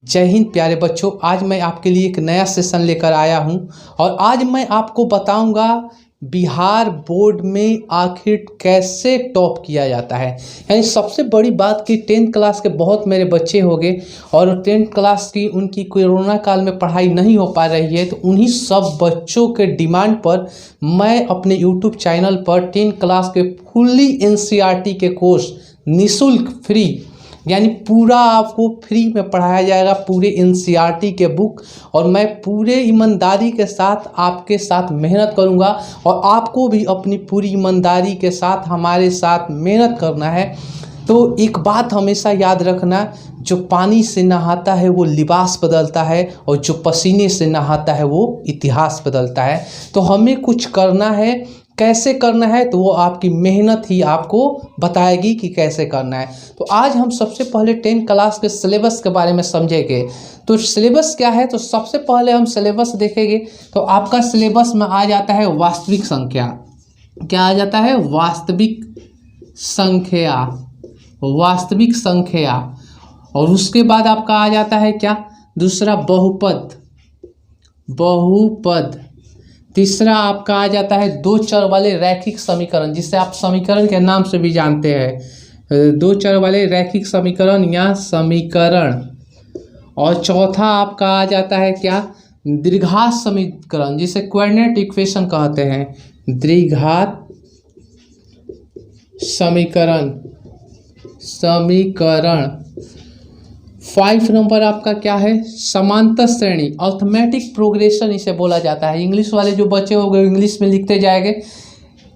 जय हिंद प्यारे बच्चों। आज मैं आपके लिए एक नया सेशन लेकर आया हूं और आज मैं आपको बताऊंगा बिहार बोर्ड में आखिर कैसे टॉप किया जाता है। यानी सबसे बड़ी बात कि 10th क्लास के बहुत मेरे बच्चे हो गए और 10th क्लास की उनकी कोरोना काल में पढ़ाई नहीं हो पा रही है, तो उन्हीं सब बच्चों के डिमांड पर मैं अपने YouTube चैनल पर 10th क्लास के फुल्ली NCERT के कोर्स निःशुल्क फ्री, यानी पूरा आपको फ्री में पढ़ाया जाएगा, पूरे NCERT के बुक। और मैं पूरे ईमानदारी के साथ आपके साथ मेहनत करूंगा और आपको भी अपनी पूरी ईमानदारी के साथ हमारे साथ मेहनत करना है। तो एक बात हमेशा याद रखना, जो पानी से नहाता है वो लिबास बदलता है और जो पसीने से नहाता है वो इतिहास बदलता है। तो हमें कुछ करना है, कैसे करना है तो वो आपकी मेहनत ही आपको बताएगी कि कैसे करना है। तो आज हम सबसे पहले 10th क्लास के सिलेबस के बारे में समझेंगे। तो सिलेबस क्या है, तो सबसे पहले हम सिलेबस देखेंगे। तो आपका सिलेबस में आ जाता है वास्तविक संख्या। क्या आ जाता है? वास्तविक संख्या, वास्तविक संख्या। और उसके बाद आपका आ जाता है क्या? दूसरा बहुपद, बहुपद। तीसरा आपका आ जाता है दो चर वाले रैखिक समीकरण, जिसे आप समीकरण के नाम से भी जानते हैं, दो चर वाले रैखिक समीकरण या समीकरण। और चौथा आपका आ जाता है क्या? द्विघात समीकरण, जिसे कोऑर्डिनेट इक्वेशन कहते हैं, द्विघात समीकरण, समीकरण। 5 नंबर आपका क्या है? समांतर श्रेणी, अर्थमेटिक प्रोग्रेशन इसे बोला जाता है। इंग्लिश वाले जो बच्चे हो गए इंग्लिश में लिखते जाएंगे।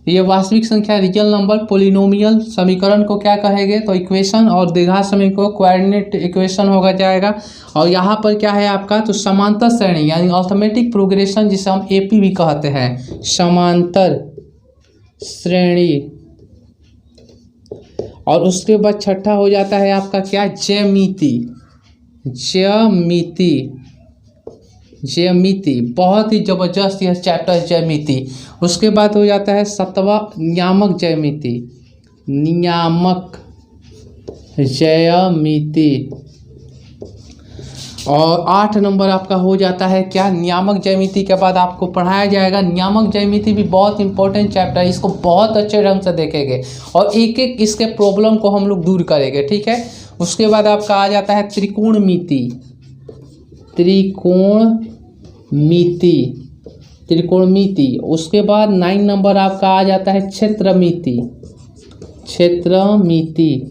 ये वास्तविक संख्या, रियल नंबर, पोलिनोमियल समीकरण को क्या कहेंगे? तो इक्वेशन। और द्विघात समीकरण को कोऑर्डिनेट इक्वेशन होगा जाएगा। और यहाँ पर क्या है आपका? तो समांतर श्रेणी यानी अर्थमेटिक प्रोग्रेशन, जिसे हम AP भी कहते हैं, समांतर श्रेणी। और उसके बाद छठा हो जाता है आपका क्या? ज्यामिति, ज्यामिति, ज्यामिति। बहुत ही जबरदस्त यह चैप्टर ज्यामिति। उसके बाद हो जाता है 7वां नियामक ज्यामिति, नियामक ज्यामिति। और 8 नंबर आपका हो जाता है क्या? नियामक ज्यामिति के बाद आपको पढ़ाया जाएगा नियामक ज्यामिति, भी बहुत इंपॉर्टेंट चैप्टर है। इसको बहुत अच्छे ढंग से देखेंगे और एक एक इसके प्रॉब्लम को हम लोग दूर करेंगे, ठीक है। उसके बाद आपका आ जाता है त्रिकोणमिति, त्रिकोणमिति, त्रिकोणमिति। उसके बाद 9 नंबर आपका आ जाता है क्षेत्रमिति, क्षेत्रमिति।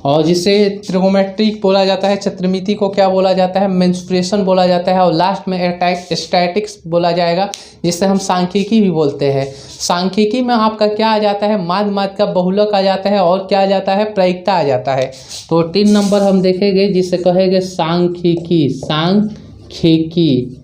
और जिसे ट्रिगोमेट्रिक बोला जाता है, क्षेत्रमिति को क्या बोला जाता है? मेंसुरेशन बोला जाता है। और लास्ट में स्टैटिक्स बोला जाएगा, जिसे हम सांख्यिकी भी बोलते हैं। सांख्यिकी में आपका क्या आ जाता है? माध्य का बहुलक आ जाता है और क्या आ जाता है? प्रायिकता आ जाता है। तो 3 नंबर हम देखेंगे जिसे कहेंगे सांख्यिकी, सांख्यिकी,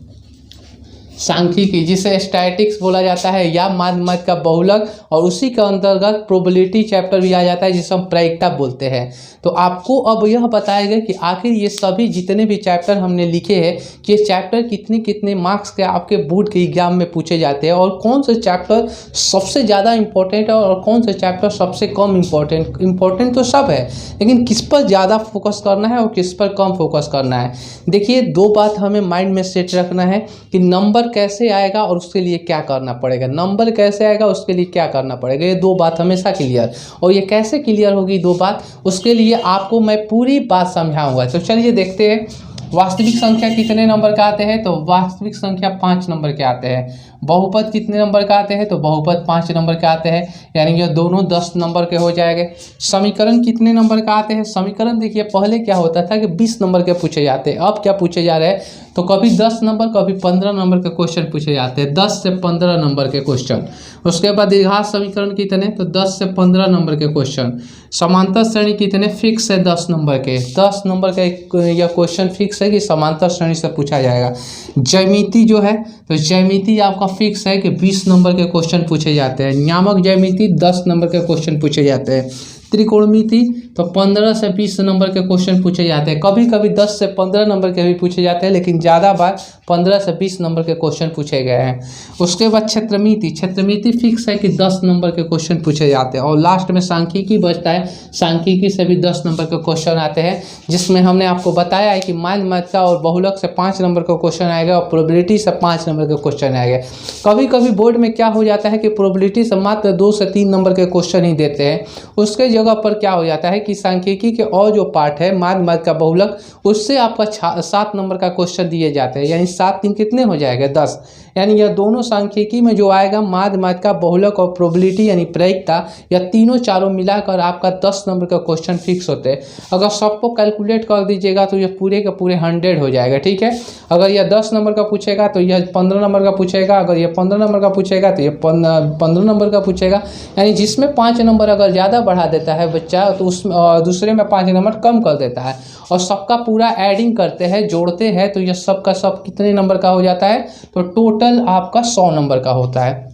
सांख्यिकी, जिसे स्टैटिक्स बोला जाता है या माध्य का बहुलक। और उसी के अंतर्गत प्रोबेबिलिटी चैप्टर भी आ जाता है, जिसे हम प्रायिकता बोलते हैं। तो आपको अब यह बताएगा कि आखिर ये सभी जितने भी चैप्टर हमने लिखे हैं कि ये चैप्टर कितने कितने मार्क्स के आपके बोर्ड के एग्जाम में पूछे जाते हैं, और कौन से चैप्टर सबसे ज़्यादा इम्पोर्टेंट है और कौन से चैप्टर सबसे कम इम्पोर्टेंट। इम्पोर्टेंट तो सब है, लेकिन किस पर ज़्यादा फोकस करना है और किस पर कम फोकस करना है। देखिए, 2 बात हमें माइंड में सेट रखना है कि नंबर कैसे आएगा और उसके लिए क्या करना पड़ेगा। नंबर कैसे आएगा उसके लिए क्या करना पड़ेगा, ये 2 बात हमेशा क्लियर। और ये कैसे क्लियर होगी 2 बात, उसके लिए आपको मैं पूरी बात समझाऊंगा। तो चलिए देखते हैं वास्तविक संख्या कितने नंबर के आते हैं। तो वास्तविक संख्या 5 नंबर के आते हैं। बहुपद कितने नंबर का आते हैं? तो बहुपद 5 नंबर के आते हैं, यानी ये दोनों 10 नंबर के हो जाएंगे। समीकरण कितने नंबर का आते हैं? समीकरण देखिए, पहले क्या होता था कि 20 नंबर के पूछे जाते हैं, अब क्या पूछे जा रहे हैं? तो कभी 10 नंबर, कभी 15 नंबर के क्वेश्चन पूछे जाते हैं, 10 से 15 नंबर के क्वेश्चन। उसके बाद द्विघात समीकरण कितने? तो 10 से 15 नंबर के क्वेश्चन। समांतर श्रेणी कितने? फिक्स है 10 नंबर के, 10 नंबर का यह क्वेश्चन फिक्स है कि समांतर श्रेणी से पूछा जाएगा। ज्यामिति जो है, तो ज्यामिति आपका फिक्स है कि 20 नंबर के क्वेश्चन पूछे जाते हैं। नियामक ज्यामिति 10 नंबर के क्वेश्चन पूछे जाते हैं। त्रिकोणमिति तो 15 से 20 नंबर के क्वेश्चन पूछे जाते हैं, कभी कभी 10 से 15 नंबर के भी पूछे जाते हैं, लेकिन ज़्यादा बार 15 से 20 नंबर के क्वेश्चन पूछे गए हैं। उसके बाद क्षेत्रमिति फिक्स है कि 10 नंबर के क्वेश्चन पूछे जाते हैं। और लास्ट में सांख्यिकी बचता है, सांख्यिकी से भी 10 नंबर के क्वेश्चन आते हैं, जिसमें हमने आपको बताया है कि माध्यमिकता और बहुलक से 5 नंबर का क्वेश्चन आएगा और प्रोबेबिलिटी से 5 नंबर के क्वेश्चन आएगा। कभी कभी बोर्ड में क्या हो जाता है कि प्रोबेबिलिटी से मात्र 2 से 3 नंबर के क्वेश्चन ही देते हैं, उसके जगह पर क्या हो जाता है कि सांख्यिकी के और जो पार्ट है माध्यमिकता बहुलक, उससे आपका 7 नंबर का क्वेश्चन दिए जाते हैं, यानी 7 3 कितने हो जाएगा 10। यानी यह दोनों सांख्यिकी में जो आएगा माध्यमिकता बहुलक और प्रोबेबिलिटी यानी प्रायिकता, या तीनों चारों मिलाकर आपका 10 नंबर का क्वेश्चन फिक्स होते हैं। अगर सबको कैलकुलेट कर दीजिएगा तो यह पूरे के पूरे 100 हो जाएगा, ठीक है। अगर यह 10 नंबर का पूछेगा तो यह 15 नंबर का पूछेगा, अगर यह 15 नंबर का पूछेगा तो यह 15 नंबर का पूछेगा। यानी जिसमें 5 नंबर अगर ज़्यादा बढ़ा देता है बच्चा तो उसमें दूसरे में 5 नंबर कम कर देता है, और सबका पूरा एडिंग करते हैं, जोड़ते हैं, तो यह सब का सब कितने नंबर का हो जाता है, तो टोटल आपका 100 नंबर का होता है।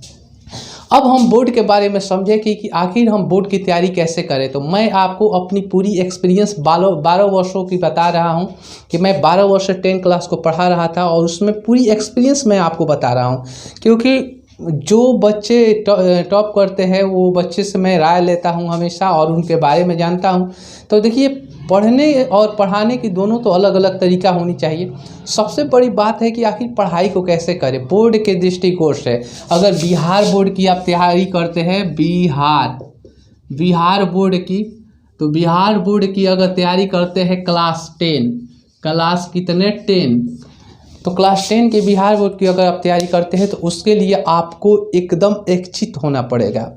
अब हम बोर्ड के बारे में समझे कि आखिर हम बोर्ड की तैयारी कैसे करें। तो मैं आपको अपनी पूरी एक्सपीरियंस 12 वर्षों की बता रहा हूं कि मैं 12 वर्ष से 10 क्लास को पढ़ा रहा था, और उसमें पूरी एक्सपीरियंस मैं आपको बता रहा हूं, क्योंकि जो बच्चे टॉप करते हैं वो बच्चे से मैं राय लेता हूं हमेशा और उनके बारे में जानता हूं। तो देखिए, पढ़ने और पढ़ाने की दोनों तो अलग अलग तरीका होनी चाहिए। सबसे बड़ी बात है कि आखिर पढ़ाई को कैसे करें बोर्ड के दृष्टिकोण से। अगर बिहार बोर्ड की आप तैयारी करते हैं, बिहार बोर्ड की, तो बिहार बोर्ड की अगर तैयारी करते हैं क्लास 10, क्लास कितने 10, तो क्लास 10 के बिहार बोर्ड की अगर आप तैयारी करते हैं तो उसके लिए आपको एकदम इच्छित होना पड़ेगा।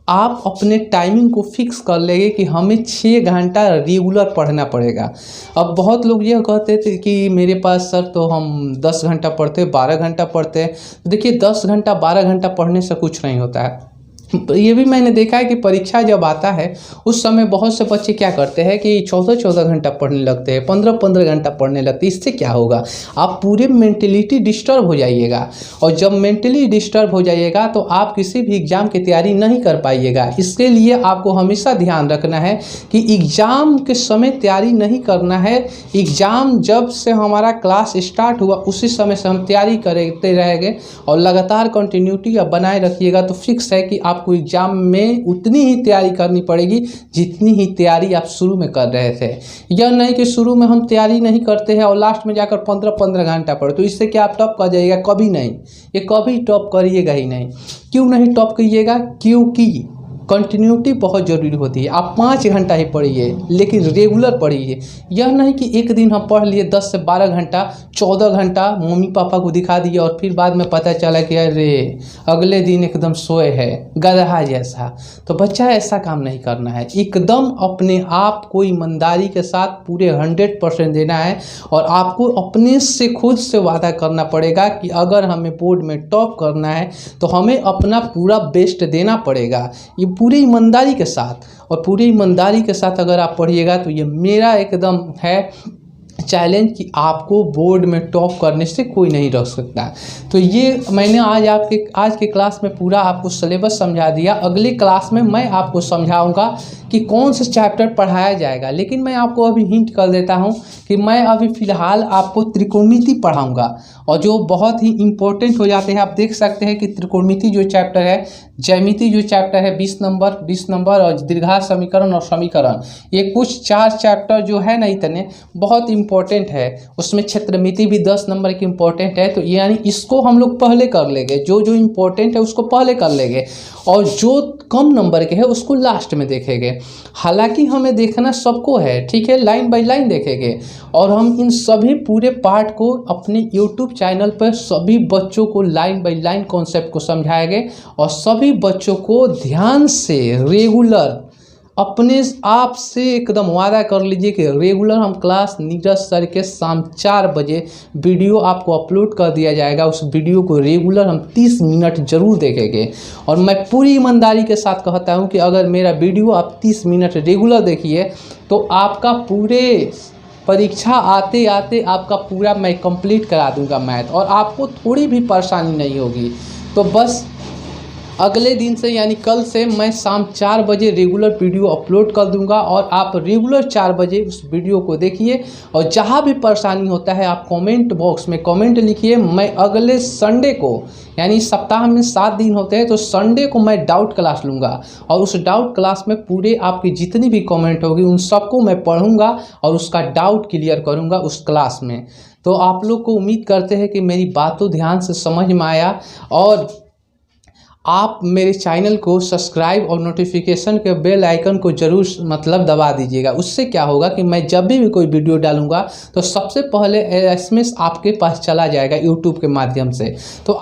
आप अपने टाइमिंग को फिक्स कर लेंगे कि हमें 6 घंटा रेगुलर पढ़ना पड़ेगा। अब बहुत लोग यह कहते थे कि मेरे पास सर तो हम 10 घंटा पढ़ते, 12 घंटा पढ़ते हैं। तो देखिए, 10 घंटा 12 घंटा पढ़ने से कुछ नहीं होता है। ये भी मैंने देखा है कि परीक्षा जब आता है उस समय बहुत से बच्चे क्या करते हैं कि 14-14 घंटा पढ़ने लगते हैं, 15-15 घंटा पढ़ने लगते हैं। इससे क्या होगा, आप पूरे मेंटलिटी डिस्टर्ब हो जाइएगा, और जब मेंटली डिस्टर्ब हो जाइएगा तो आप किसी भी एग्ज़ाम की तैयारी नहीं कर पाइएगा। इसके लिए आपको हमेशा ध्यान रखना है कि एग्ज़ाम के समय तैयारी नहीं करना है। एग्ज़ाम जब से हमारा क्लास स्टार्ट हुआ उसी समय से हम तैयारी करते रहेंगे और लगातार कंटिन्यूटी बनाए रखिएगा, तो फिक्स है कि आपको एग्जाम में उतनी ही तैयारी करनी पड़ेगी जितनी ही तैयारी आप शुरू में कर रहे थे। यह नहीं कि शुरू में हम तैयारी नहीं करते हैं और लास्ट में जाकर 15-15 घंटा पढ़े, तो इससे क्या आप टॉप कर जाइएगा? कभी नहीं, ये कभी टॉप करिएगा ही नहीं। क्यों नहीं टॉप करिएगा? क्योंकि कंटिन्यूटी बहुत ज़रूरी होती है। आप 5 घंटा ही पढ़िए, लेकिन रेगुलर पढ़िए। यह नहीं कि एक दिन हम पढ़ लिए 10 से 12 घंटा, 14 घंटा मम्मी पापा को दिखा दिए और फिर बाद में पता चला कि अरे अगले दिन एकदम सोए है गधा जैसा। तो बच्चा ऐसा काम नहीं करना है। एकदम अपने आप को ईमानदारी के साथ पूरे 100% देना है, और आपको अपने से खुद से वादा करना पड़ेगा कि अगर हमें बोर्ड में टॉप करना है तो हमें अपना पूरा बेस्ट देना पड़ेगा। ये पूरी ईमानदारी के साथ, और पूरी ईमानदारी के साथ अगर आप पढ़िएगा तो ये मेरा एकदम है चैलेंज कि आपको बोर्ड में टॉप करने से कोई नहीं रोक सकता। तो ये मैंने आज के क्लास में पूरा आपको सिलेबस समझा दिया। अगले क्लास में मैं आपको समझाऊंगा कि कौन सा चैप्टर पढ़ाया जाएगा, लेकिन मैं आपको अभी हिंट कर देता हूं कि मैं अभी फ़िलहाल आपको त्रिकोणमिति पढ़ाऊंगा, और जो बहुत ही इम्पोर्टेंट हो जाते हैं। आप देख सकते हैं कि त्रिकोणमिति जो चैप्टर है, ज्यामिति जो चैप्टर है 20 नंबर, और दीर्घात समीकरण और समीकरण, ये कुछ 4 चैप्टर जो है ना इतने बहुत इम्पोर्टेंट है। उसमें क्षेत्रमिति भी 10 नंबर की इम्पोर्टेंट है। तो यानी इसको हम लोग पहले कर लेंगे, जो इम्पोर्टेंट है उसको पहले कर लेंगे, और जो कम नंबर के है उसको लास्ट में देखेंगे। हालांकि हमें देखना सबको है, ठीक है, लाइन बाय लाइन देखेंगे। और हम इन सभी पूरे पार्ट को अपने YouTube चैनल पर सभी बच्चों को लाइन बाय लाइन कॉन्सेप्ट को समझाएंगे, और सभी बच्चों को ध्यान से रेगुलर अपने आप से एकदम वादा कर लीजिए कि रेगुलर हम क्लास नीरज सर के शाम 4 बजे वीडियो आपको अपलोड कर दिया जाएगा। उस वीडियो को रेगुलर हम 30 मिनट जरूर देखेंगे, और मैं पूरी ईमानदारी के साथ कहता हूं कि अगर मेरा वीडियो आप 30 मिनट रेगुलर देखिए तो आपका पूरे परीक्षा आते आते आपका पूरा मैं कंप्लीट करा दूंगा मैथ, और आपको थोड़ी भी परेशानी नहीं होगी। तो बस अगले दिन से यानी कल से मैं शाम 4 बजे रेगुलर वीडियो अपलोड कर दूंगा और आप रेगुलर 4 बजे उस वीडियो को देखिए। और जहाँ भी परेशानी होता है आप कमेंट बॉक्स में कमेंट लिखिए। मैं अगले संडे को, यानी सप्ताह में 7 दिन होते हैं, तो संडे को मैं डाउट क्लास लूँगा और उस डाउट क्लास में पूरे आपकी जितनी भी कमेंट होगी उन सबको मैं पढ़ूँगा और उसका डाउट क्लियर करूँगा उस क्लास में। तो आप लोग को उम्मीद करते हैं कि मेरी बातों ध्यान से समझ में आया और आप मेरे चैनल को सब्सक्राइब और नोटिफिकेशन के बेल आइकन को ज़रूर मतलब दबा दीजिएगा। उससे क्या होगा कि मैं जब भी कोई वीडियो डालूंगा तो सबसे पहले एसएमएस आपके पास चला जाएगा यूट्यूब के माध्यम से। तो